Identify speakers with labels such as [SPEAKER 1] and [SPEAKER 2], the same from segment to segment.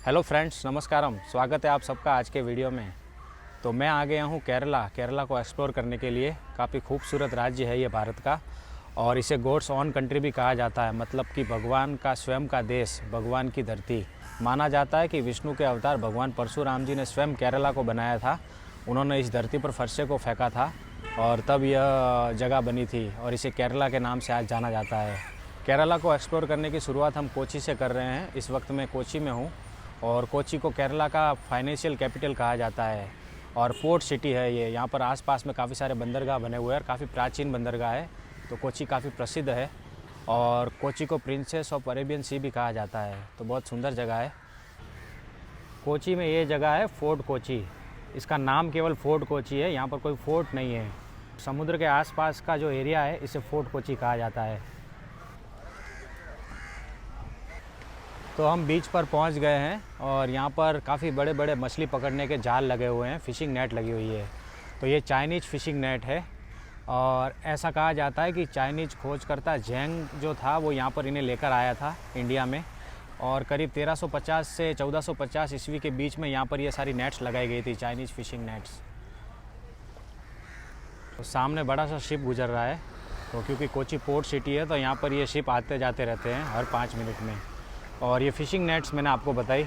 [SPEAKER 1] Hello friends, नमस्कारम। स्वागत है आप सबका आज के वीडियो में। तो मैं आ गया हूँ केरला को एक्सप्लोर करने के लिए। काफ़ी खूबसूरत राज्य है ये भारत का, और इसे गॉड्स ओन कंट्री भी कहा जाता है, मतलब कि भगवान का स्वयं का देश, भगवान की धरती। माना जाता है कि विष्णु के अवतार भगवान परशुराम जी ने स्वयं केरला को बनाया था। उन्होंने इस धरती पर फरसे को फेंका था और तब यह जगह बनी थी, और इसे केरला के नाम से आज जाना जाता है। केरला को एक्सप्लोर करने की शुरुआत हम कोची से कर रहे हैं। इस वक्त मैं कोची में हूँ, और कोची को केरला का फाइनेंशियल कैपिटल कहा जाता है और पोर्ट सिटी है ये। यहाँ पर आसपास में काफ़ी सारे बंदरगाह बने हुए हैं और काफ़ी प्राचीन बंदरगाह है। तो कोची काफ़ी प्रसिद्ध है, और कोची को प्रिंसेस ऑफ अरेबियन सी भी कहा जाता है। तो बहुत सुंदर जगह है। कोची में ये जगह है फोर्ट कोची। इसका नाम केवल फोर्ट कोची है, यहाँ पर कोई फोर्ट नहीं है। समुद्र के आसपास का जो एरिया है इसे फोर्ट कोची कहा जाता है। तो हम बीच पर पहुंच गए हैं, और यहाँ पर काफ़ी बड़े बड़े मछली पकड़ने के जाल लगे हुए हैं, फ़िशिंग नेट लगी हुई है। तो ये चाइनीज़ फ़िशिंग नेट है, और ऐसा कहा जाता है कि चाइनीज़ खोजकर्ता जेंग जो था वो यहाँ पर इन्हें लेकर आया था इंडिया में, और करीब 1350 से 1450 ईस्वी के बीच में यहाँ पर ये सारी नेट्स लगाई गई थी, चाइनीज़ फ़िशिंग नेट्स। तो सामने बड़ा सा शिप गुजर रहा है, तो क्योंकि कोची पोर्ट सिटी है तो यहाँ पर ये शिप आते जाते रहते हैं हर 5 मिनट में। और ये फ़िशिंग नेट्स मैंने आपको बताई,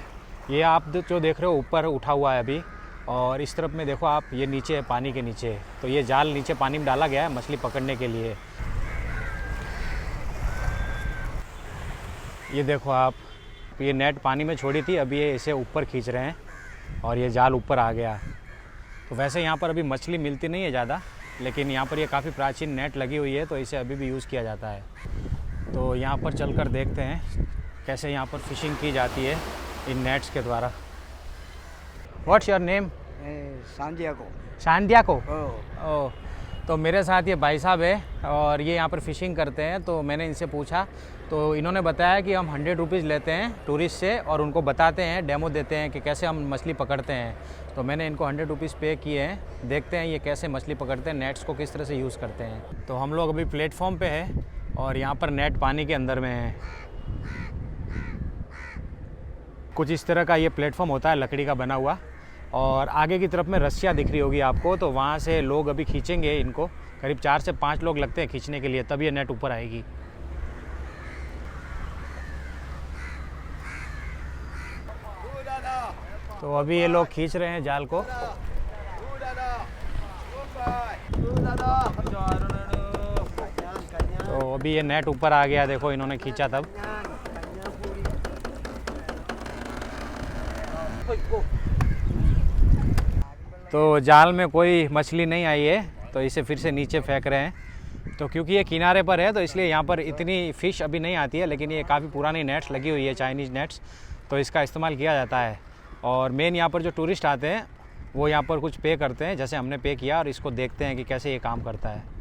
[SPEAKER 1] ये आप जो देख रहे हो ऊपर उठा हुआ है अभी, और इस तरफ में देखो आप, ये नीचे है पानी के नीचे। तो ये जाल नीचे पानी में डाला गया है मछली पकड़ने के लिए। ये देखो आप, ये नेट पानी में छोड़ी थी, अभी ये इसे ऊपर खींच रहे हैं और ये जाल ऊपर आ गया। तो वैसे यहाँ पर अभी मछली मिलती नहीं है ज़्यादा, लेकिन यहाँ पर ये काफ़ी प्राचीन नेट लगी हुई है, तो इसे अभी भी यूज़ किया जाता है। तो यहाँ पर चलकर देखते हैं कैसे यहाँ पर फ़िशिंग की जाती है इन नेट्स के द्वारा। What's your name?
[SPEAKER 2] Santiago.
[SPEAKER 1] Santiago.
[SPEAKER 2] Oh,
[SPEAKER 1] oh, तो मेरे साथ ये भाई साहब है, और ये यहाँ पर फ़िशिंग करते हैं। तो मैंने इनसे पूछा, तो इन्होंने बताया कि हम 100 रुपीज़ लेते हैं टूरिस्ट से, और उनको बताते हैं, डेमो देते हैं कि कैसे हम मछली पकड़ते हैं। तो मैंने इनको 100 रुपीज़ पे किए हैं। देखते हैं ये कैसे मछली पकड़ते हैं, नेट्स को किस तरह से यूज़ करते हैं। तो हम लोग अभी प्लेटफॉर्म पे है, और यहाँ पर नेट पानी के अंदर में है। कुछ इस तरह का ये प्लेटफॉर्म होता है, लकड़ी का बना हुआ, और आगे की तरफ में रस्सियाँ दिख रही होगी आपको। तो वहाँ से लोग अभी खींचेंगे इनको, करीब 4 से 5 लोग लगते हैं खींचने के लिए, तब ये नेट ऊपर आएगी। तो अभी ये लोग खींच रहे हैं जाल को। तो अभी ये नेट ऊपर आ गया, देखो इन्होंने खींचा तब। तो जाल में कोई मछली नहीं आई है, तो इसे फिर से नीचे फेंक रहे हैं। तो क्योंकि ये किनारे पर है तो इसलिए यहाँ पर इतनी फ़िश अभी नहीं आती है, लेकिन ये काफ़ी पुरानी नेट्स लगी हुई है, चाइनीज़ नेट्स, तो इसका इस्तेमाल किया जाता है। और मेन यहाँ पर जो टूरिस्ट आते हैं वो यहाँ पर कुछ पे करते हैं, जैसे हमने पे किया, और इसको देखते हैं कि कैसे ये काम करता है।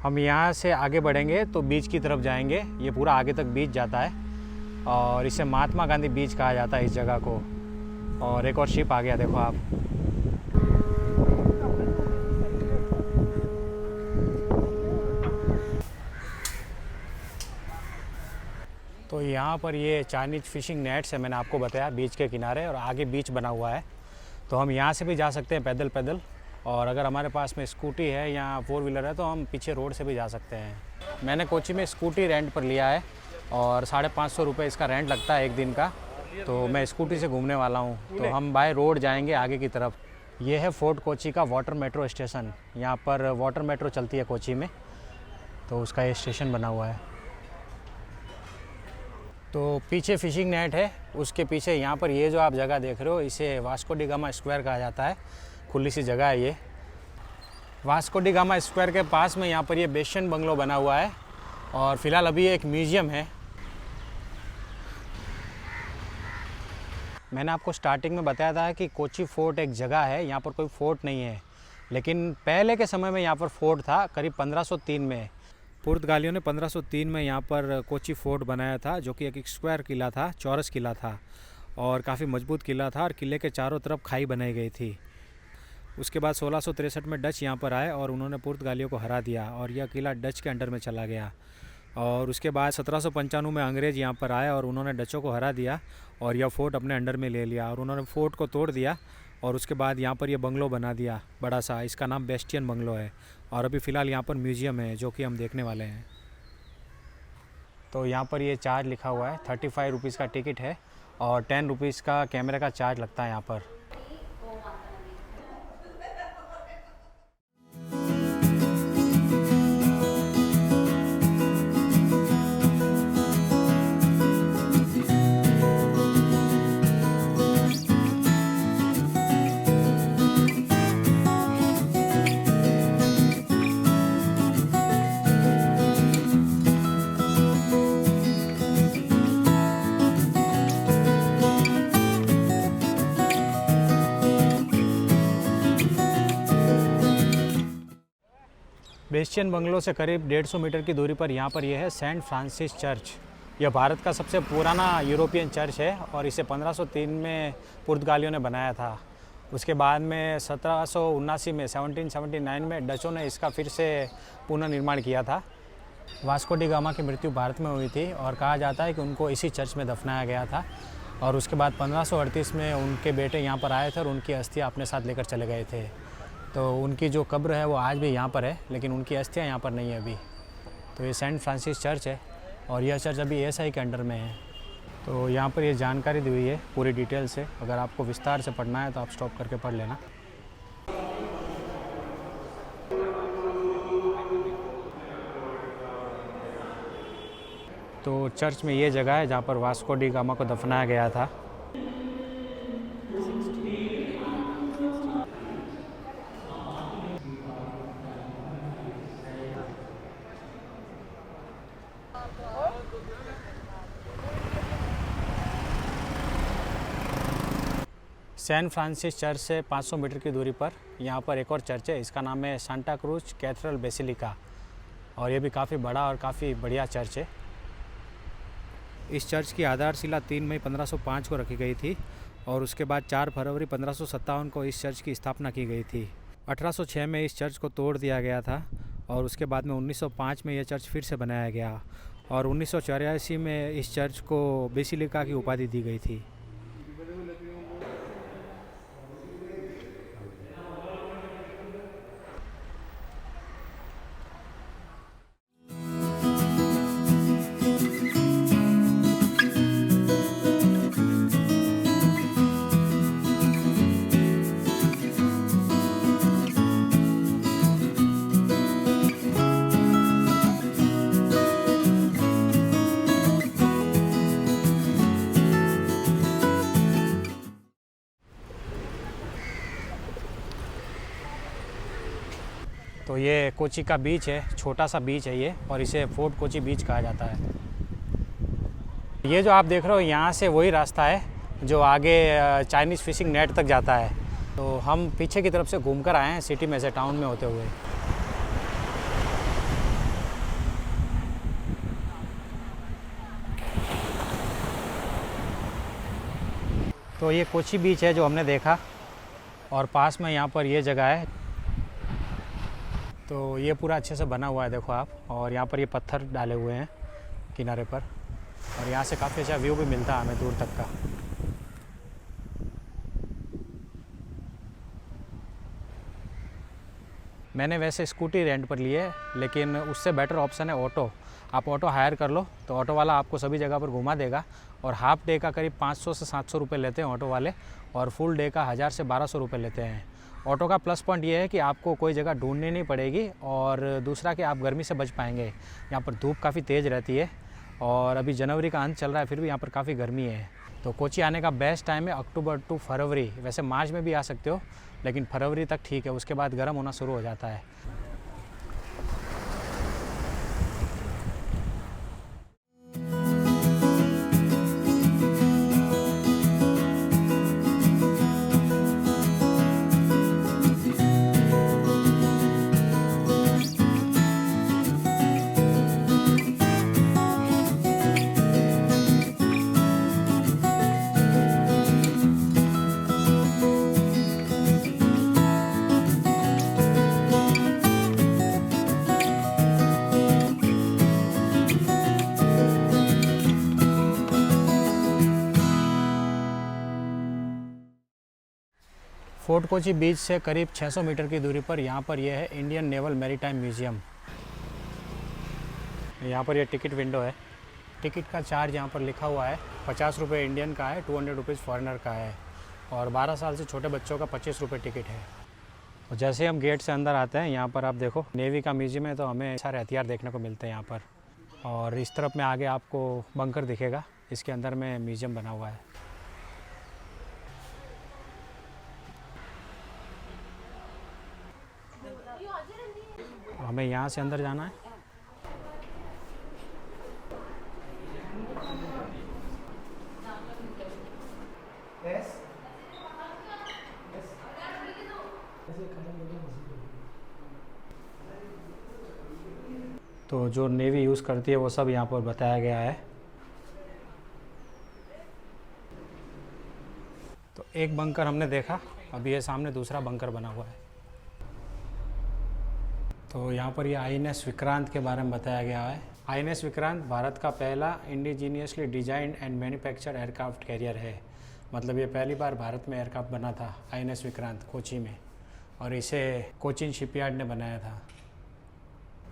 [SPEAKER 1] हम यहाँ से आगे बढ़ेंगे तो बीच की तरफ जाएंगे। ये पूरा आगे तक बीच जाता है, और इसे महात्मा गांधी बीच कहा जाता है इस जगह को। और एक और शिप आ गया, देखो आप। तो यहाँ पर ये चाइनीज फ़िशिंग नेट्स है, मैंने आपको बताया, बीच के किनारे, और आगे बीच बना हुआ है। तो हम यहाँ से भी जा सकते हैं पैदल पैदल, और अगर हमारे पास में स्कूटी है या 4 व्हीलर है तो हम पीछे रोड से भी जा सकते हैं। मैंने कोची में स्कूटी रेंट पर लिया है, और 550 रुपये इसका रेंट लगता है एक दिन का। तो मैं स्कूटी से घूमने वाला हूँ, तो हम बाय रोड जाएंगे आगे की तरफ। ये है फोर्ट कोची का वाटर मेट्रो स्टेशन। यहाँ पर वाटर मेट्रो चलती है कोची में, तो उसका ये स्टेशन बना हुआ है। तो पीछे फ़िशिंग नेट है, उसके पीछे यहाँ पर ये जो आप जगह देख रहे हो, इसे वास्को डी गामा स्क्वायर कहा जाता है। खुली सी जगह है ये। वास्को डी गामा स्क्वायर के पास में यहाँ पर ये बेशन बंगलो बना हुआ है, और फिलहाल अभी एक म्यूज़ियम है। मैंने आपको स्टार्टिंग में बताया था कि कोची फोर्ट एक जगह है, यहाँ पर कोई फोर्ट नहीं है, लेकिन पहले के समय में यहाँ पर फोर्ट था, करीब 1503 में। पुर्तगालियों ने 1503 में यहाँ पर कोची फोर्ट बनाया था, जो कि एक स्क्वायर किला था, चौरस किला था, और काफ़ी मजबूत किला था, और किले के चारों तरफ खाई बनाई गई थी। उसके बाद 1663 में डच यहाँ पर आए और उन्होंने पुर्तगालियों को हरा दिया और यह किला डच के अंडर में चला गया। और उसके बाद 1795 में अंग्रेज़ यहाँ पर आए और उन्होंने डचों को हरा दिया और यह फ़ोर्ट अपने अंडर में ले लिया और उन्होंने फ़ोर्ट को तोड़ दिया और उसके बाद यहाँ पर यह बंगलो बना दिया बड़ा सा, इसका नाम बेस्टियन बंगलो है और अभी फ़िलहाल यहाँ पर म्यूज़ियम है जो कि हम देखने वाले हैं। तो यहाँ पर ये चार्ज लिखा हुआ है, 35 रुपीज़ का टिकट है और 10 रुपीज़ का कैमरे का चार्ज लगता है यहाँ पर। बेस्टियन बंगलो से करीब 150 मीटर की दूरी पर यहाँ पर यह है सेंट फ्रांसिस चर्च। यह भारत का सबसे पुराना यूरोपियन चर्च है और इसे 1503 में पुर्तगालियों ने बनाया था। उसके बाद में 1779 में 1779 में डचों ने इसका फिर से पुनर्निर्माण किया था। वास्को डी गामा की मृत्यु भारत में हुई थी और कहा जाता है कि उनको इसी चर्च में दफनाया गया था और उसके बाद 1538 में उनके बेटे यहाँ पर आए थे और उनकी अस्थियाँ अपने साथ लेकर चले गए थे। तो उनकी जो कब्र है वो आज भी यहाँ पर है, लेकिन उनकी अस्थियाँ यहाँ पर नहीं है अभी। तो ये सेंट फ्रांसिस चर्च है और यह चर्च अभी एएसआई के अंडर में है। तो यहाँ पर ये जानकारी दी हुई है पूरी डिटेल से, अगर आपको विस्तार से पढ़ना है तो आप स्टॉप करके पढ़ लेना। तो चर्च में ये जगह है जहाँ पर वास्को डी गामा को दफनाया गया था। सैन फ्रांसिस चर्च से 500 मीटर की दूरी पर यहाँ पर एक और चर्च है, इसका नाम है सांता क्रूज कैथेड्रल बेसिलिका और ये भी काफ़ी बड़ा और काफ़ी बढ़िया चर्च है। इस चर्च की आधारशिला 3 मई 1505 को रखी गई थी और उसके बाद 4 फरवरी 1557 को इस चर्च की स्थापना की गई थी। 1806 में इस चर्च को तोड़ दिया गया था और उसके बाद में 1905 में यह चर्च फिर से बनाया गया और 1984 में इस चर्च को बेसिलिका की उपाधि दी गई थी। तो ये कोची का बीच है, छोटा सा बीच है ये और इसे फोर्ट कोची बीच कहा जाता है। ये जो आप देख रहे हो यहाँ से वही रास्ता है जो आगे चाइनीज़ फिशिंग नेट तक जाता है। तो हम पीछे की तरफ से घूमकर आए हैं सिटी में से, टाउन में होते हुए। तो ये कोची बीच है जो हमने देखा और पास में यहाँ पर ये जगह है। तो ये पूरा अच्छे से बना हुआ है देखो आप, और यहाँ पर ये पत्थर डाले हुए हैं किनारे पर और यहाँ से काफ़ी अच्छा व्यू भी मिलता है हमें दूर तक का। मैंने वैसे स्कूटी रेंट पर ली है, लेकिन उससे बेटर ऑप्शन है ऑटो। आप ऑटो हायर कर लो तो ऑटो वाला आपको सभी जगह पर घुमा देगा और हाफ डे का करीब 500 से 700 रुपये लेते हैं ऑटो वाले और फुल डे का 1000 से 1200 रुपये लेते हैं। ऑटो का प्लस पॉइंट ये है कि आपको कोई जगह ढूंढनी नहीं पड़ेगी और दूसरा कि आप गर्मी से बच पाएंगे। यहाँ पर धूप काफ़ी तेज़ रहती है और अभी जनवरी का अंत चल रहा है, फिर भी यहाँ पर काफ़ी गर्मी है। तो कोची आने का बेस्ट टाइम है अक्टूबर टू फरवरी। वैसे मार्च में भी आ सकते हो, लेकिन फरवरी तक ठीक है, उसके बाद गर्म होना शुरू हो जाता है। फोर्ट कोची बीच से करीब 600 मीटर की दूरी पर यहाँ पर यह है इंडियन नेवल मैरीटाइम म्यूज़ियम। यहाँ पर यह टिकट विंडो है। टिकट का चार्ज यहाँ पर लिखा हुआ है 50 रुपये इंडियन का है, 200 रुपीज़ फॉरेनर का है, और 12 साल से छोटे बच्चों का 25 रुपये टिकट है। और जैसे हम गेट से अंदर आते हैं यहाँ पर आप देखो नेवी का म्यूज़ियम है, तो हमें सारे हथियार देखने को मिलते हैं यहाँ पर। और इस तरफ में आगे आपको बंकर दिखेगा, इसके अंदर में म्यूज़ियम बना हुआ है। हमें यहाँ से अंदर जाना है। तो जो नेवी यूज़ करती है वो सब यहाँ पर बताया गया है। तो एक बंकर हमने देखा, अभी ये सामने दूसरा बंकर बना हुआ है। तो यहाँ पर ये INS विक्रांत के बारे में बताया गया है। INS विक्रांत भारत का पहला indigenously designed and manufactured aircraft carrier है। मतलब ये पहली बार भारत में एयरक्राफ्ट बना था INS विक्रांत कोची में, और इसे कोचिन शिपयार्ड ने बनाया था।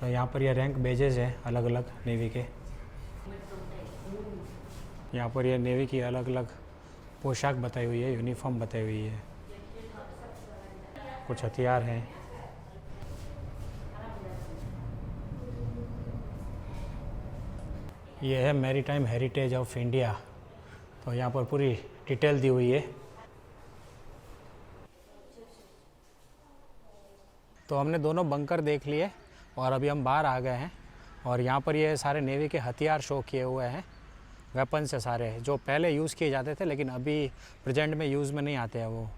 [SPEAKER 1] तो यहाँ पर ये रैंक बेजेज हैं अलग अलग नेवी के। यहाँ पर ये नेवी की अलग अलग पोशाक बताई हुई है, यूनिफॉर्म बताई हुई है, कुछ हथियार हैं। ये है मैरीटाइम हेरिटेज ऑफ इंडिया। तो यहाँ पर पूरी डिटेल दी हुई है। तो हमने दोनों बंकर देख लिए और अभी हम बाहर आ गए हैं। और यहाँ पर ये सारे नेवी के हथियार शो किए हुए हैं, वेपन्स से सारे जो पहले यूज़ किए जाते थे लेकिन अभी प्रेजेंट में यूज़ में नहीं आते हैं वो।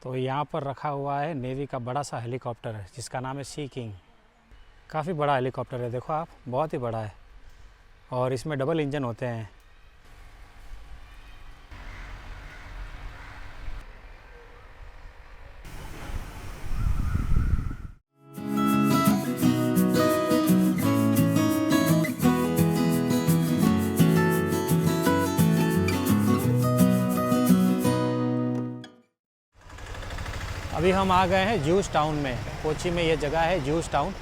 [SPEAKER 1] तो यहाँ पर रखा हुआ है नेवी का बड़ा सा हेलीकॉप्टर है जिसका नाम है सी किंग। काफ़ी बड़ा हेलीकॉप्टर है, देखो आप, बहुत ही बड़ा है, और इसमें डबल इंजन होते हैं। अभी हम आ गए हैं ज्यूस टाउन में। कोची में ये जगह है ज्यूस टाउन।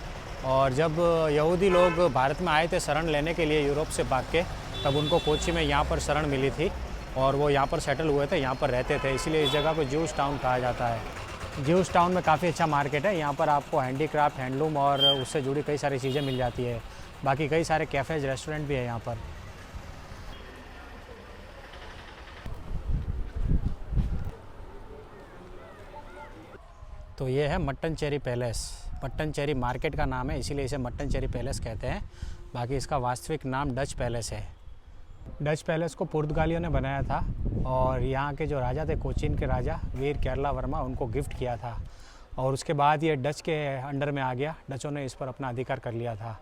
[SPEAKER 1] और जब यहूदी लोग भारत में आए थे शरण लेने के लिए यूरोप से भाग के, तब उनको कोची में यहाँ पर शरण मिली थी और वो यहाँ पर सेटल हुए थे, यहाँ पर रहते थे, इसीलिए इस जगह को ज्यूस टाउन कहा जाता है। ज्यूस टाउन में काफ़ी अच्छा मार्केट है। यहाँ पर आपको हैंडीक्राफ्ट, हैंडलूम और उससे जुड़ी कई सारी चीज़ें मिल जाती है। बाकी कई सारे कैफ़ेज, रेस्टोरेंट भी है यहाँ पर। तो ये है मट्टनचेरी पैलेस। मट्टनचेरी मार्केट का नाम है, इसीलिए इसे मट्टनचेरी पैलेस कहते हैं। बाकी इसका वास्तविक नाम डच पैलेस है। डच पैलेस को पुर्तगालियों ने बनाया था और यहाँ के जो राजा थे, कोचीन के राजा वीर केरला वर्मा, उनको गिफ्ट किया था। और उसके बाद ये डच के अंडर में आ गया, डचों ने इस पर अपना अधिकार कर लिया था।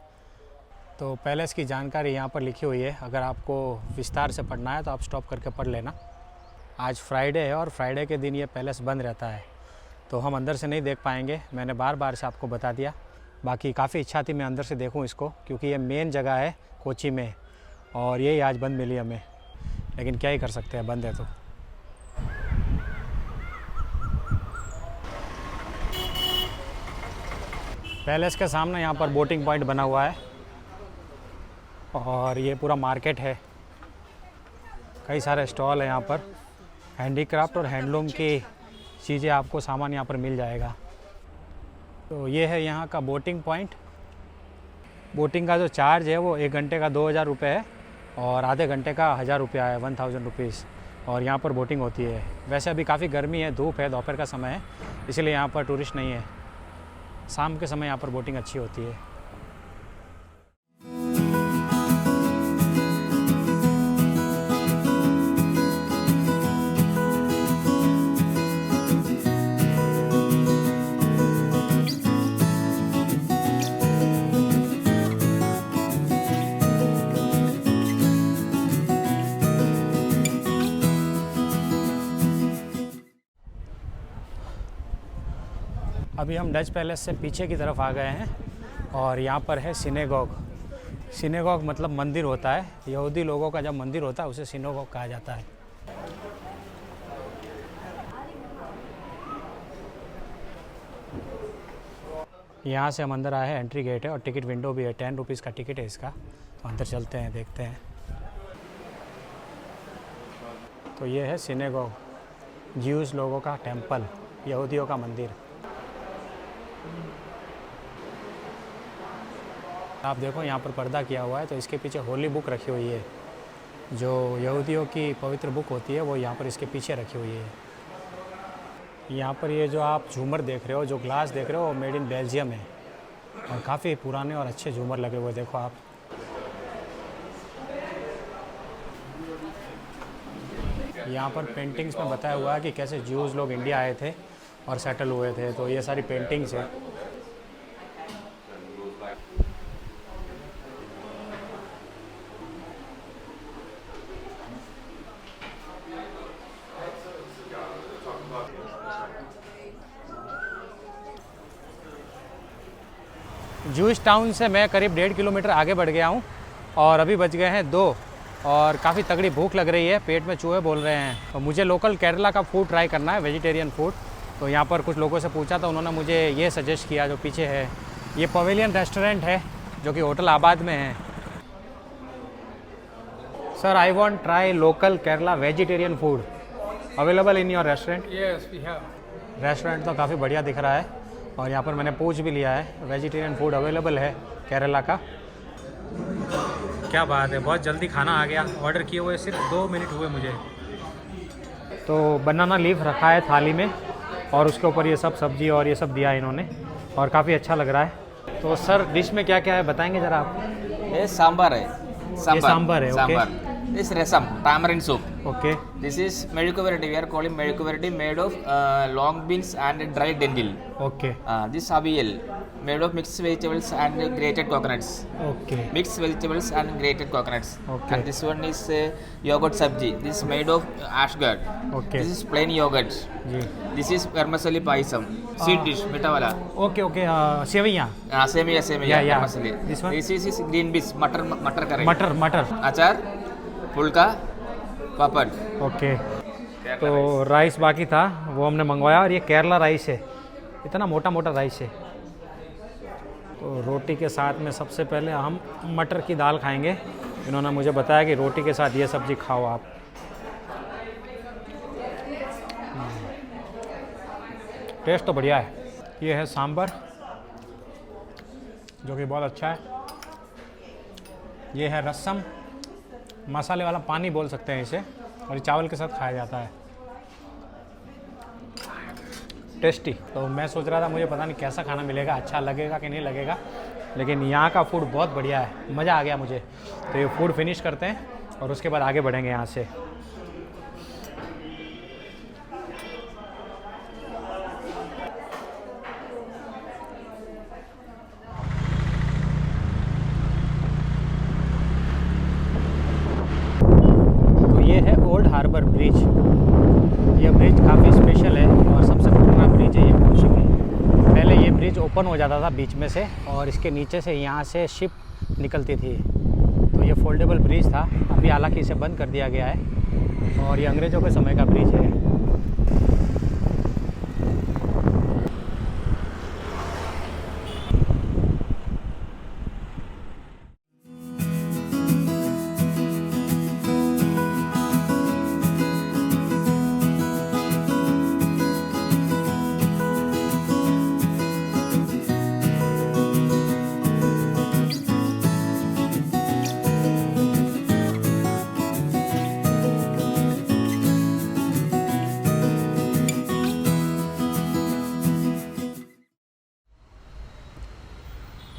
[SPEAKER 1] तो पैलेस की जानकारी यहाँ पर लिखी हुई है, अगर आपको विस्तार से पढ़ना है तो आप स्टॉप करके पढ़ लेना। आज फ्राइडे है और फ्राइडे के दिन ये पैलेस बंद रहता है, तो हम अंदर से नहीं देख पाएंगे। मैंने बार बार से आपको बता दिया। बाकी काफ़ी इच्छा थी मैं अंदर से देखूं इसको, क्योंकि ये मेन जगह है कोची में और यही आज बंद मिली हमें, लेकिन क्या ही कर सकते हैं, बंद है तो। पैलेस के सामने यहाँ पर बोटिंग पॉइंट बना हुआ है और ये पूरा मार्केट है। कई सारे स्टॉल है यहाँ पर, हैंडीक्राफ्ट और हैंडलूम की चीज़ें आपको सामान यहाँ पर मिल जाएगा। तो ये है यहाँ का बोटिंग पॉइंट। बोटिंग का जो चार्ज है वो 1 घंटे का 2000 रुपये है और आधे घंटे का 1000 रुपया है, 1000 रुपीज़। और यहाँ पर बोटिंग होती है। वैसे अभी काफ़ी गर्मी है, धूप है, दोपहर का समय है, इसलिए यहाँ पर टूरिस्ट नहीं है। शाम के समय यहाँ पर बोटिंग अच्छी होती है। अभी हम डच पैलेस से पीछे की तरफ आ गए हैं और यहाँ पर है सिनेगॉग। सिनेगॉग मतलब मंदिर होता है, यहूदी लोगों का जब मंदिर होता है उसे सिनेगॉग कहा जाता है। यहाँ से हम अंदर आए हैं, एंट्री गेट है और टिकट विंडो भी है, 10 रुपीज़ का टिकट है इसका। तो अंदर चलते हैं, देखते हैं। तो ये है सिनेगॉग, ज्यूज़ लोगों का टेंपल, यहूदियों का मंदिर। आप देखो यहाँ पर पर्दा किया हुआ है, तो इसके पीछे होली बुक रखी हुई है। जो यहूदियों की पवित्र बुक होती है वो यहाँ पर इसके पीछे रखी हुई है। यहाँ पर ये जो आप झूमर देख रहे हो, जो ग्लास देख रहे हो, वो मेड इन बेल्जियम है और काफ़ी पुराने और अच्छे झूमर लगे हुए देखो आप। यहाँ पर पेंटिंग्स में बताया हुआ है कि कैसे ज्यूज़ लोग इंडिया आए थे और सेटल हुए थे, तो ये सारी पेंटिंग्स है। जूइश टाउन से मैं करीब 1.5 किलोमीटर आगे बढ़ गया हूँ और अभी बज गए हैं 2 और काफ़ी तगड़ी भूख लग रही है, पेट में चूहे बोल रहे हैं। और मुझे लोकल केरला का फूड ट्राई करना है, वेजिटेरियन फूड। तो यहाँ पर कुछ लोगों से पूछा तो उन्होंने मुझे ये सजेस्ट किया, जो पीछे है ये पवेलियन रेस्टोरेंट है जो कि होटल आबाद में है। Sir, I want try local Kerala vegetarian food available in your restaurant?
[SPEAKER 2] Yes, we have.
[SPEAKER 1] Restaurant तो काफ़ी बढ़िया दिख रहा है और यहाँ पर मैंने पूछ भी लिया है, वेजिटेरियन फूड अवेलेबल है केरला का। क्या बात है, बहुत जल्दी खाना आ गया। ऑर्डर किए हुए सिर्फ 2 मिनट हुए मुझे। तो बनाना लीफ रखा है थाली में और उसके ऊपर ये सब सब्जी और ये सब दिया है इन्होंने और काफ़ी अच्छा लग रहा है। तो सर, डिश में क्या क्या है बताएंगे ज़रा आप?
[SPEAKER 3] ये सांबर है।
[SPEAKER 1] ये सांबर है, okay.
[SPEAKER 3] This rasam, tamarind soup.
[SPEAKER 1] Okay
[SPEAKER 3] This is Meduku variety. We are calling Meduku variety, made of long beans and dried lentil.
[SPEAKER 1] Okay
[SPEAKER 3] This avial, made of mixed vegetables and grated coconuts.
[SPEAKER 1] Okay
[SPEAKER 3] Mixed vegetables and grated coconuts.
[SPEAKER 1] Okay.
[SPEAKER 3] And this one is yogurt sabji. This is made of ashgard.
[SPEAKER 1] Okay.
[SPEAKER 3] This is plain yogurt.
[SPEAKER 1] जी,
[SPEAKER 3] This is vermicelli paisam. Sweet dish, मीठा वाला.
[SPEAKER 1] Okay okay. सेवैयाँ,
[SPEAKER 3] सेमिया
[SPEAKER 1] Yeah, yeah.
[SPEAKER 3] vermicelli.
[SPEAKER 1] This one?
[SPEAKER 3] This is green beans, मटर curry.
[SPEAKER 1] मटर मटर,
[SPEAKER 3] अचार, फुल्का, पापड़।
[SPEAKER 1] ओके। तो राइस बाकी था, वो हमने मंगवाया और ये केरला राइस है, इतना मोटा मोटा राइस है। तो रोटी के साथ में सबसे पहले हम मटर की दाल खाएंगे। इन्होंने मुझे बताया कि रोटी के साथ ये सब्ज़ी खाओ आप। टेस्ट तो बढ़िया है। ये है सांभर जो कि बहुत अच्छा है। ये है रसम, मसाले वाला पानी बोल सकते हैं इसे, और ये चावल के साथ खाया जाता है। टेस्टी। तो मैं सोच रहा था मुझे पता नहीं कैसा खाना मिलेगा, अच्छा लगेगा कि नहीं लगेगा, लेकिन यहाँ का फूड बहुत बढ़िया है, मज़ा आ गया मुझे। तो ये फूड फिनिश करते हैं और उसके बाद आगे बढ़ेंगे यहाँ से। ओल्ड हार्बर ब्रिज, ये ब्रिज काफ़ी स्पेशल है और सबसे खतरनाक ब्रिज है ये कोची में। पहले ये ब्रिज ओपन हो जाता था बीच में से और इसके नीचे से यहाँ से शिप निकलती थी। तो ये फोल्डेबल ब्रिज था, अभी हालांकि इसे बंद कर दिया गया है और ये अंग्रेज़ों के समय का ब्रिज है।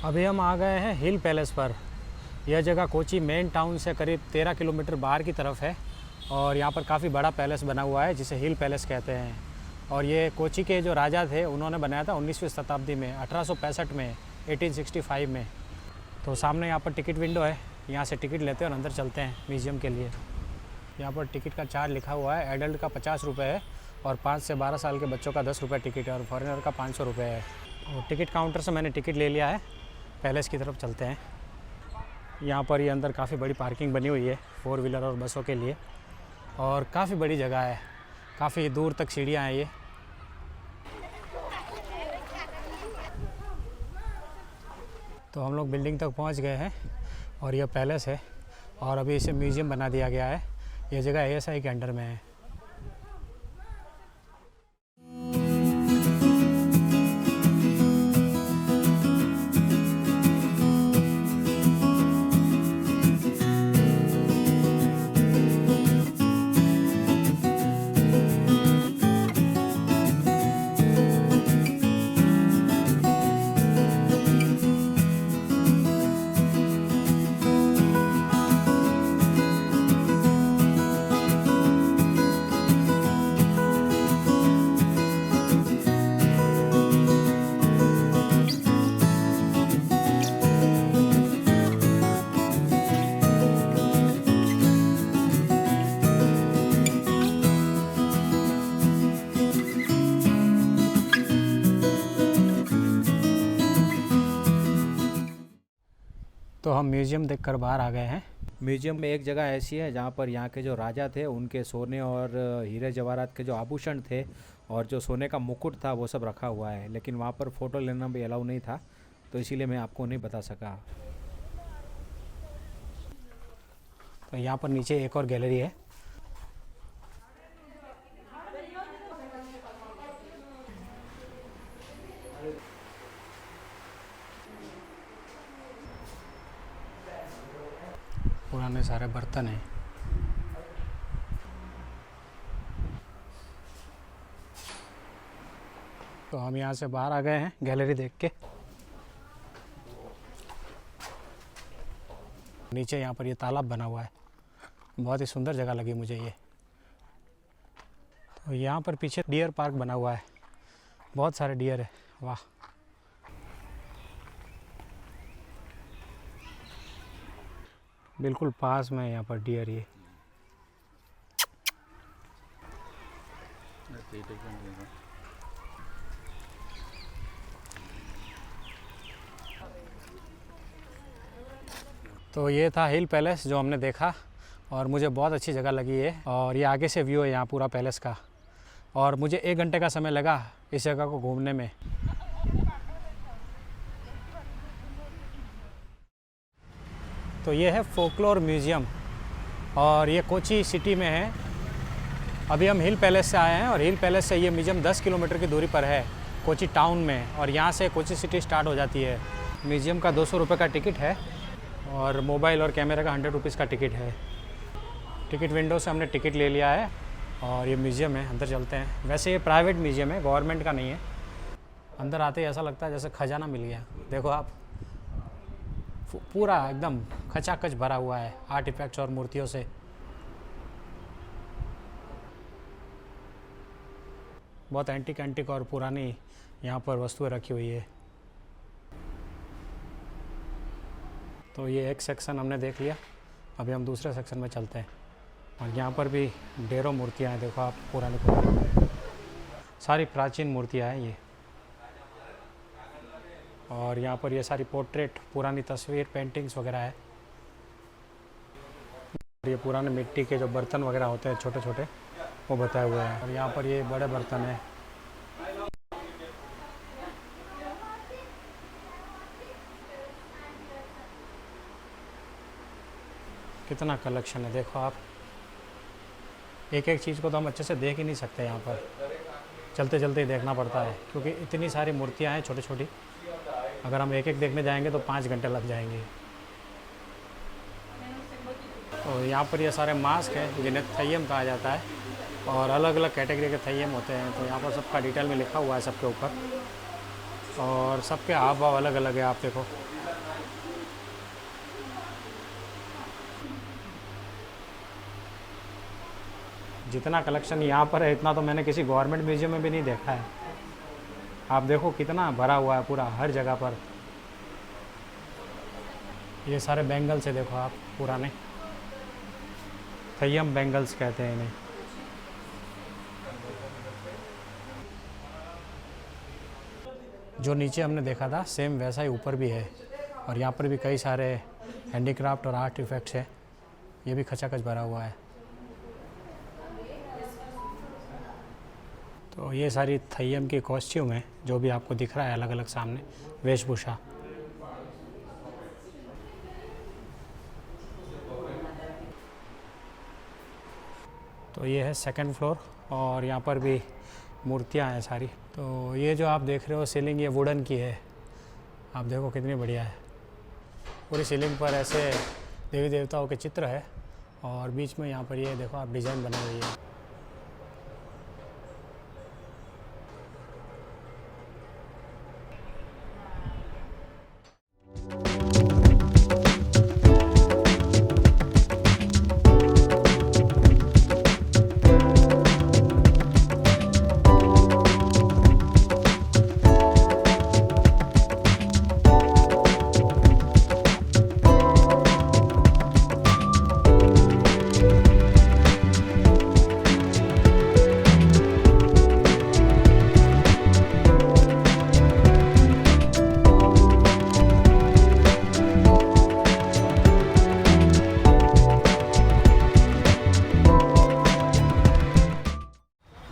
[SPEAKER 1] अभी हम आ गए हैं हिल पैलेस पर। यह जगह कोची मेन टाउन से करीब 13 किलोमीटर बाहर की तरफ है और यहाँ पर काफ़ी बड़ा पैलेस बना हुआ है जिसे हिल पैलेस कहते हैं। और ये कोची के जो राजा थे उन्होंने बनाया था 19वीं शताब्दी में, 1865 में, 1865 में। तो सामने यहाँ पर टिकट विंडो है, यहाँ से टिकट लेते हैं और अंदर चलते हैं म्यूज़ियम के लिए। यहाँ पर टिकट का चार्ज लिखा हुआ है, एडल्ट का 50 रुपये है और 5 से 12 साल के बच्चों का 10 रुपये टिकट है और फॉरेनर का 500 रुपये है। और टिकट काउंटर से मैंने टिकट ले लिया है, पैलेस की तरफ चलते हैं। यहाँ पर ये अंदर काफ़ी बड़ी पार्किंग बनी हुई है 4 व्हीलर और बसों के लिए, और काफ़ी बड़ी जगह है, काफ़ी दूर तक सीढ़ियाँ हैं ये। तो हम लोग बिल्डिंग तक पहुँच गए हैं और यह पैलेस है और अभी इसे म्यूज़ियम बना दिया गया है। ये जगह ASI के अंडर में है। तो हम म्यूज़ियम देखकर बाहर आ गए हैं। म्यूज़ियम में एक जगह ऐसी है जहाँ पर यहाँ के जो राजा थे उनके सोने और हीरे जवाहरात के जो आभूषण थे और जो सोने का मुकुट था वो सब रखा हुआ है, लेकिन वहाँ पर फ़ोटो लेना भी अलाउ नहीं था, तो इसीलिए मैं आपको नहीं बता सका। तो यहाँ पर नीचे एक और गैलरी है। पुराने सारे बर्तन हैं। तो हम यहाँ से बाहर आ गए हैं गैलरी देख के। नीचे यहाँ पर ये तालाब बना हुआ है, बहुत ही सुंदर जगह लगी मुझे ये। तो यहाँ पर पीछे डियर पार्क बना हुआ है, बहुत सारे डियर है, वाह। बिल्कुल पास में यहाँ पर डियर ये। तो ये था हिल पैलेस जो हमने देखा और मुझे बहुत अच्छी जगह लगी है। और ये आगे से व्यू है यहाँ पूरा पैलेस का, और मुझे 1 घंटे का समय लगा इस जगह को घूमने में। तो ये है फोकलोर म्यूज़ियम और ये कोची सिटी में है। अभी हम हिल पैलेस से आए हैं और हिल पैलेस से ये म्यूज़ियम 10 किलोमीटर की दूरी पर है कोची टाउन में, और यहाँ से कोची सिटी स्टार्ट हो जाती है। म्यूज़ियम का 200 रुपये का टिकट है और मोबाइल और कैमरे का 100 रुपीज़ का टिकट है। टिकट विंडो से हमने टिकट ले लिया है और ये म्यूज़ियम है, अंदर चलते हैं। वैसे ये प्राइवेट म्यूज़ियम है, गवर्नमेंट का नहीं है। अंदर आते ही ऐसा लगता है जैसे खजाना मिल गया। देखो आप, पूरा एकदम खचाखच भरा हुआ है आर्टिफैक्ट्स और मूर्तियों से। बहुत एंटिक और पुरानी यहाँ पर वस्तुएं रखी हुई है। तो ये एक सेक्शन हमने देख लिया, अभी हम दूसरे सेक्शन में चलते हैं। और यहाँ पर भी ढेरों मूर्तियाँ हैं, देखो आप, पुरानी सारी प्राचीन मूर्तियाँ हैं ये। और यहाँ पर ये सारी पोर्ट्रेट, पुरानी तस्वीर, पेंटिंग्स वगैरह है। ये पुराने मिट्टी के जो बर्तन वगैरह होते हैं छोटे छोटे, वो बताए हुए हैं। और यहाँ पर ये बड़े बर्तन हैं। कितना कलेक्शन है देखो आप। एक एक चीज़ को तो हम अच्छे से देख ही नहीं सकते, यहाँ पर चलते चलते ही देखना पड़ता है क्योंकि इतनी सारी मूर्तियाँ हैं छोटी छोटी। अगर हम एक एक देखने जाएंगे तो 5 घंटे लग जाएंगे। और यहाँ पर ये सारे मास्क हैं जिन्हें थैयम कहा जाता है, और अलग अलग कैटेगरी के थैयम होते हैं। तो यहाँ पर सबका डिटेल में लिखा हुआ है सबके ऊपर, और सबके हाव भाव अलग अलग है। आप देखो, जितना कलेक्शन यहाँ पर है इतना तो मैंने किसी गवर्नमेंट म्यूज़ियम में भी नहीं देखा है। आप देखो कितना भरा हुआ है पूरा हर जगह पर। ये सारे बैंगल्स है देखो आप, पुराने थैयम बैंगल्स कहते हैं इन्हें। जो नीचे हमने देखा था सेम वैसा ही ऊपर भी है। और यहाँ पर भी कई सारे हैंडीक्राफ्ट और आर्ट इफेक्ट्स है। ये भी खचाखच भरा हुआ है। तो ये सारी थय्यम की कॉस्ट्यूम है जो भी आपको दिख रहा है अलग अलग सामने, वेशभूषा। तो ये है सेकंड फ्लोर और यहाँ पर भी मूर्तियाँ हैं सारी। तो ये जो आप देख रहे हो सीलिंग, ये वुडन की है। आप देखो कितनी बढ़िया है। पूरी सीलिंग पर ऐसे देवी देवताओं के चित्र है और बीच में यहाँ पर ये देखो आप डिज़ाइन बनी हुई है।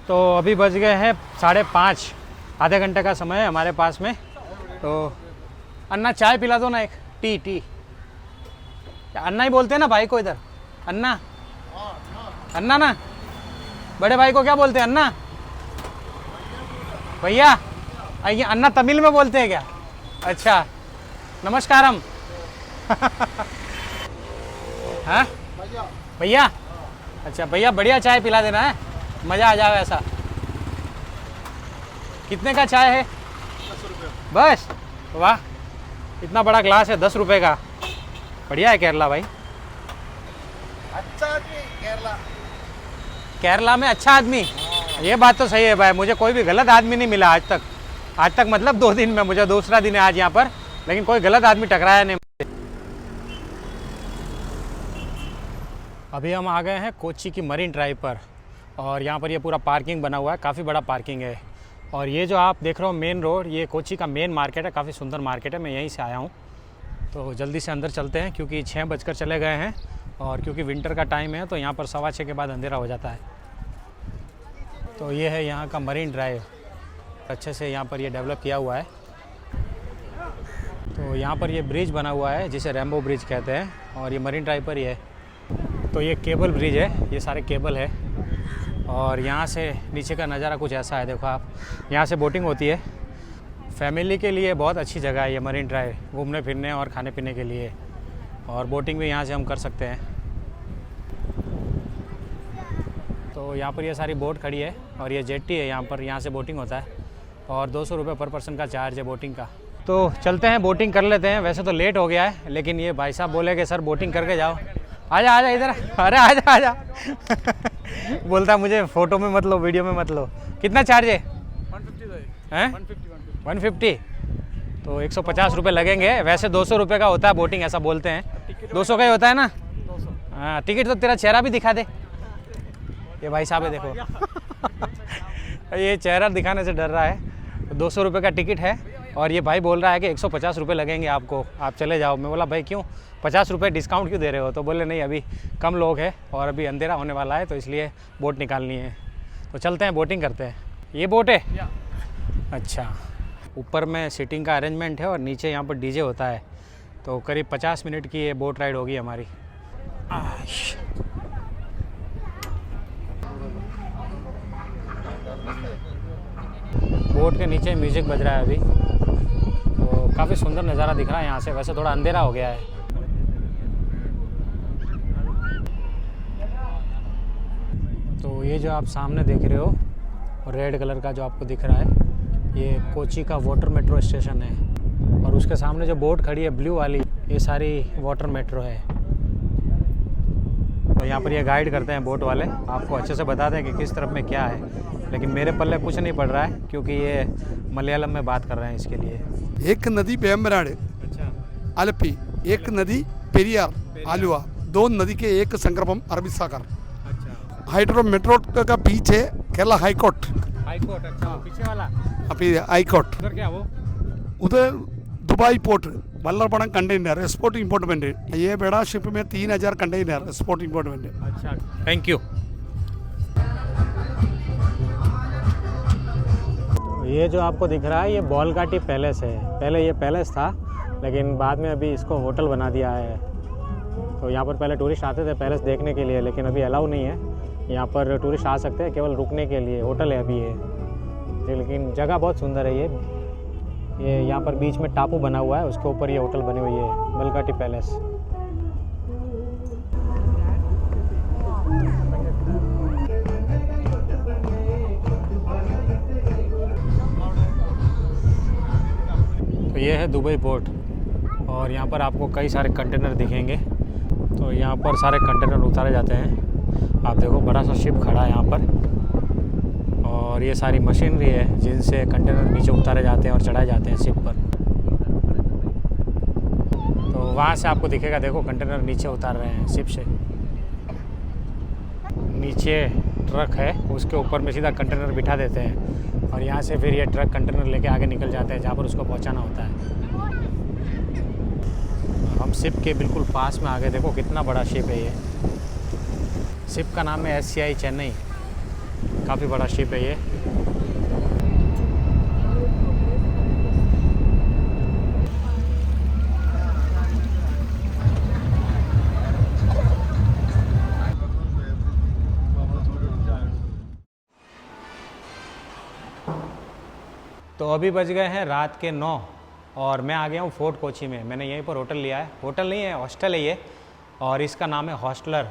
[SPEAKER 1] तो अभी बज गए हैं 5:30, आधे घंटे का समय है हमारे पास में। तो अन्ना चाय पिला दो ना, एक टी। अन्ना ही बोलते हैं ना भाई को इधर, अन्ना ना। बड़े भाई को क्या बोलते हैं, अन्ना भैया? ये अन्ना तमिल में बोलते हैं क्या? अच्छा, नमस्कारम। हाँ भैया, अच्छा भैया बढ़िया चाय पिला देना है, मज़ा आ जाए ऐसा। कितने का चाय है?
[SPEAKER 2] 10 रुपये।
[SPEAKER 1] बस, वाह, इतना बड़ा ग्लास है 10 रुपये का। बढ़िया है केरला भाई।
[SPEAKER 2] अच्छा आदमी केरला।
[SPEAKER 1] केरला में अच्छा आदमी, ये बात तो सही है भाई। मुझे कोई भी गलत आदमी नहीं मिला आज तक मतलब 2 दिन में। मुझे दूसरा दिन है आज यहाँ पर, लेकिन कोई गलत आदमी टकराया नहीं। अभी हम आ गए हैं कोच्चि की मरीन ड्राइव पर और यहाँ पर ये पूरा पार्किंग बना हुआ है, काफ़ी बड़ा पार्किंग है। और ये जो आप देख रहे हो मेन रोड, ये कोच्चि का मेन मार्केट है, काफ़ी सुंदर मार्केट है। मैं यहीं से आया हूँ। तो जल्दी से अंदर चलते हैं क्योंकि 6 बजकर चले गए हैं और क्योंकि विंटर का टाइम है तो यहाँ पर 6:15 के बाद अंधेरा हो जाता है। तो ये है यहाँ का मरीन ड्राइव, अच्छे से यहाँ पर ये डेवलप किया हुआ है। तो यहाँ पर ये ब्रिज बना हुआ है जिसे रेम्बो ब्रिज कहते हैं और ये मरीन ड्राइव पर ही है। तो ये केबल ब्रिज है, ये सारे केबल है और यहाँ से नीचे का नज़ारा कुछ ऐसा है। देखो आप, यहाँ से बोटिंग होती है। फैमिली के लिए बहुत अच्छी जगह है ये मरीन ड्राइव, घूमने फिरने और खाने पीने के लिए। और बोटिंग भी यहाँ से हम कर सकते हैं। तो यहाँ पर ये सारी बोट खड़ी है और ये जेट्टी है यहाँ पर, यहाँ से बोटिंग होता है और 200 रुपये पर पर्सन का चार्ज है बोटिंग का। तो चलते हैं, बोटिंग कर लेते हैं। वैसे तो लेट हो गया है लेकिन ये भाई साहब बोले कि सर बोटिंग करके जाओ। आजा इधर, अरे आजा। बोलता मुझे फ़ोटो में मत लो, वीडियो में मत लो। कितना चार्ज है?
[SPEAKER 2] 150
[SPEAKER 1] हैं? 150। तो 150 रुपये लगेंगे। वैसे 200 रुपये का होता है बोटिंग, ऐसा बोलते हैं। 200 का ही होता है ना?
[SPEAKER 2] 200।
[SPEAKER 1] हाँ, टिकट तो तेरा चेहरा भी दिखा दे। ये भाई साहब है देखो। ये चेहरा दिखाने से डर रहा है। 200 रुपये का टिकट है और ये भाई बोल रहा है कि 150 रुपये लगेंगे आपको, आप चले जाओ। मैं बोला भाई क्यों, 50 रुपये डिस्काउंट क्यों दे रहे हो? तो बोले नहीं, अभी कम लोग हैं और अभी अंधेरा होने वाला है तो इसलिए बोट निकालनी है। तो चलते हैं, बोटिंग करते हैं। ये बोट है? अच्छा, ऊपर में सीटिंग का अरेंजमेंट है और नीचे यहाँ पर डीजे होता है। तो करीब 50 मिनट की ये बोट राइड होगी हमारी। बोट के नीचे म्यूज़िक बज रहा है अभी। तो काफ़ी सुंदर नज़ारा दिख रहा है यहाँ से। वैसे थोड़ा अंधेरा हो गया है। तो ये जो आप सामने देख रहे हो रेड कलर का जो आपको दिख रहा है, ये कोच्चि का वाटर मेट्रो स्टेशन है और उसके सामने जो बोट खड़ी है ब्लू वाली, ये सारी वाटर मेट्रो है। तो यहाँ पर ये गाइड करते हैं बोट वाले, आपको अच्छे से बताते हैं कि किस तरफ में क्या है। लेकिन मेरे पल्ले कुछ नहीं पड़ रहा है क्योंकि ये मलयालम में बात कर रहे हैं इसके लिए।
[SPEAKER 2] एक नदी वेम्बनाड,
[SPEAKER 1] अच्छा,
[SPEAKER 2] आलपी, एक नदी पेरियार, आलुवा, 2 नदी के एक संगमम अरबी सागर।
[SPEAKER 1] अच्छा,
[SPEAKER 2] हाइड्रो मेट्रो का पीछे Kerala high court.
[SPEAKER 1] High court, अच्छा, पीछे वाला
[SPEAKER 2] अभी हाई कोर्ट
[SPEAKER 1] उधर क्या वो?
[SPEAKER 2] उधर दुबई पोर्ट वल्लभपड़म कंटेनर एक्सपोर्ट इंपोर्टमेंट, ये बड़ा शिप में 3000 कंटेनर एक्सपोर्ट इंपोर्टमेंट।
[SPEAKER 1] अच्छा, थैंक यू। ये जो आपको दिख रहा है ये बॉलघाटी पैलेस है। पहले ये पैलेस था लेकिन बाद में अभी इसको होटल बना दिया है। तो यहाँ पर पहले टूरिस्ट आते थे पैलेस देखने के लिए, लेकिन अभी अलाउ नहीं है। यहाँ पर टूरिस्ट आ सकते हैं केवल रुकने के लिए, होटल है अभी ये। लेकिन जगह बहुत सुंदर है ये यहाँ पर बीच में टापू बना हुआ है, उसके ऊपर ये होटल बनी हुई है, बॉलघाटी पैलेस। तो ये है दुबई पोर्ट और यहाँ पर आपको कई सारे कंटेनर दिखेंगे। तो यहाँ पर सारे कंटेनर उतारे जाते हैं। आप देखो बड़ा सा शिप खड़ा है यहाँ पर और ये सारी मशीनरी है जिनसे कंटेनर नीचे उतारे जाते हैं और चढ़ाए जाते हैं शिप पर। तो वहाँ से आपको दिखेगा, देखो कंटेनर नीचे उतार रहे हैं शिप से। नीचे ट्रक है, उसके ऊपर में सीधा कंटेनर बिठा देते हैं और यहाँ से फिर ये ट्रक कंटेनर लेके आगे निकल जाते हैं जहाँ पर उसको पहुँचाना होता है। हम शिप के बिल्कुल पास में आ गए, देखो कितना बड़ा शिप है ये। शिप का नाम है SCI चेन्नई, काफ़ी बड़ा शिप है ये। तो अभी बज गए हैं रात के 9 और मैं आ गया हूँ फोर्ट कोची में। मैंने यहीं पर होटल लिया है, होटल नहीं है हॉस्टल है ये, और इसका नाम है हॉस्टलर।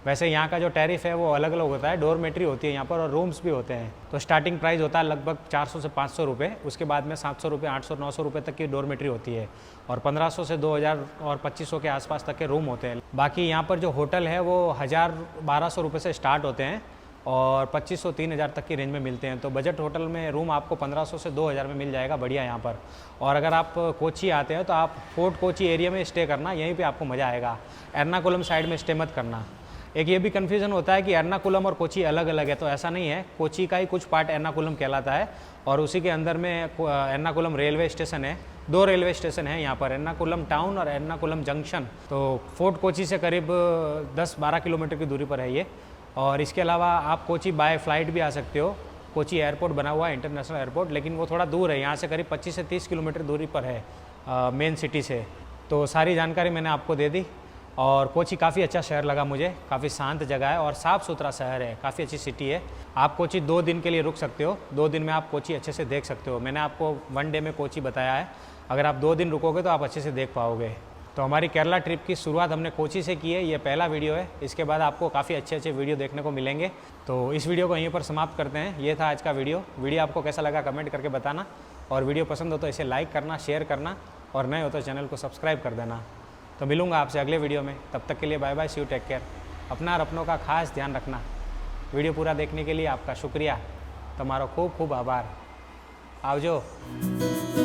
[SPEAKER 1] वैसे यहाँ का जो टैरिफ है वो अलग अलग होता है, डोरमेट्री होती है यहाँ पर और रूम्स भी होते हैं। तो स्टार्टिंग प्राइस होता है लगभग 400 से 500 रुपये, उसके बाद में 700 रुपये, 800, 900 रुपये तक की डोरमेट्री होती है और 1500 से 2000 और 2500 के आसपास तक के रूम होते हैं। बाकी यहाँ पर जो होटल है वो 1000-1200 रुपये से स्टार्ट होते हैं और 2500-3000 तक की रेंज में मिलते हैं। तो बजट होटल में रूम आपको 1500 से 2000 में मिल जाएगा, बढ़िया यहाँ पर। और अगर आप कोची आते हैं तो आप फोर्ट कोची एरिया में स्टे करना, यहीं पे आपको मज़ा आएगा। एर्नाकुलम साइड में स्टे मत करना। एक ये भी कन्फ्यूज़न होता है कि एर्नाकुलम और कोची अलग अलग है, तो ऐसा नहीं है। कोची का ही कुछ पार्ट एर्नाकुलम कहलाता है और उसी के अंदर में एर्नाकुलम रेलवे स्टेशन है। 2 रेलवे स्टेशन है यहाँ पर, एर्नाकुलम टाउन और एर्नाकुलम जंक्शन। तो फोर्ट कोची से करीब 10-12 किलोमीटर की दूरी पर है ये। और इसके अलावा आप कोची बाय फ्लाइट भी आ सकते हो। कोची एयरपोर्ट बना हुआ है, इंटरनेशनल एयरपोर्ट, लेकिन वो थोड़ा दूर है, यहाँ से करीब 25 से 30 किलोमीटर दूरी पर है मेन सिटी से। तो सारी जानकारी मैंने आपको दे दी और कोची काफ़ी अच्छा शहर लगा मुझे, काफ़ी शांत जगह है और साफ़ सुथरा शहर है, काफ़ी अच्छी सिटी है। आप कोची 2 दिन के लिए रुक सकते हो, 2 दिन में आप कोची अच्छे से देख सकते हो। मैंने आपको 1 डे में कोची बताया है, अगर आप 2 दिन रुकोगे तो आप अच्छे से देख पाओगे। तो हमारी केरला ट्रिप की शुरुआत हमने कोची से की है, ये पहला वीडियो है। इसके बाद आपको काफ़ी अच्छे अच्छे वीडियो देखने को मिलेंगे। तो इस वीडियो को यहीं पर समाप्त करते हैं। ये था आज का वीडियो आपको कैसा लगा कमेंट करके बताना, और वीडियो पसंद हो तो इसे लाइक करना, शेयर करना, और नए हो तो चैनल को सब्सक्राइब कर देना। तो मिलूँगा आपसे अगले वीडियो में, तब तक के लिए bye bye, see you, take care. अपना और अपनों का खास ध्यान रखना। वीडियो पूरा देखने के लिए आपका शुक्रिया, तुम्हारा खूब खूब आभार। आवजो।